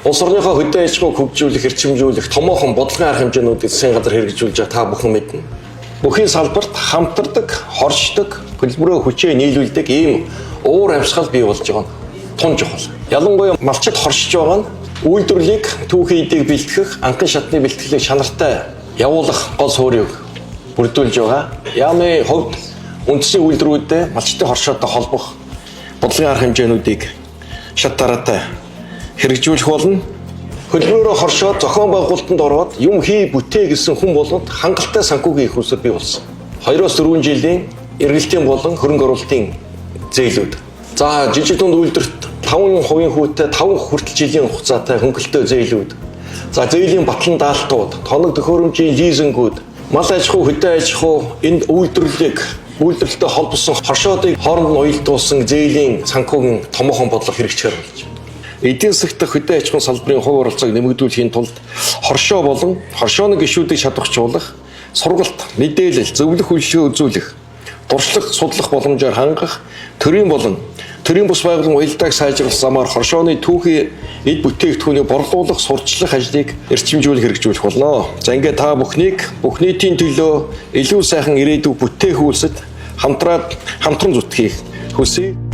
Улс орныхоо хөдөө аж ахуйг хөгжүүлэх, эрчимжүүлэх томоохон бодлогын арга хэмжээнүүдийг засгийн газар хэрэгжүүлж байгаа та бүхэн мэднэ. Бүхий салбарт хамтардаг, хоршдог, хөлбөрөө хүчээ нийлүүлдэг ийм уур амьсгал бий болж байгаа нь тун чухал. Ялангуяа малчид хоршиж байгаа нь үйлдвэрлэлийг түүхийн эдийг бэлтгэх, анхан шатны бэлтгэлийг шанартай явуулах гол суурийг бүрдүүлж байгаа. Яамны хувьд үндэсний үйлдвэрүүдэд малчдын хоршоотой холбох бодлогын арга хэмжээнүүдийг шат дараатай хэрэгжүүлэх болно. Хөлбөрөөрөө хоршоод зохион байгуулалтанд ороод юм хий бүтээ гэсэн хүн болгонд хангалттай санхүүгийн их усэр бий болсон. 2-4 жилийн эргэлтийн болон хөрөнгө оруулалтын зээлүүд. За жижиг дунд үйлдвэрт 5% хүүтэй 5 хүртэл жилийн хугацаатай хөнгөлөлтөө зээлүүд. За зээлийн батлан даалтууд, тоног төхөөрөмжийн лизингүүд, мал аж ахуй, хөдөө аж ахуй энэ үйлдвэрлэлтэй холбосон хоршоодыг хооронд нь уялдуулсан зээлийн санхүүгийн томоохон бодлого хэрэгжихээр болж байна. Эдийн засагт хөдөө аж ахуйн салбарын хувь оролцоог нэмэгдүүлэхийн тулд хоршоо болон хоршооны гишүүдийг шатгахжуулах, сургалт, мэдээлэл, зөвлөх үйлчилгээ үзүүлэх, дуршлаг, судлах боломжоор хангах, төрийн бус байгууллагын уялдааг сайжруулах замаар хоршооны түүхийн эд бүтээгдэхүүнийг борлуулах, сурчлах ажлыг эрчимжүүлэх хэрэгжүүлэх болно. За ингээд та бүх нийтийн төлөө илүү сайхан ирээдүйг бүтээх үйлсэд хамтран зүтгэхийг хүсье.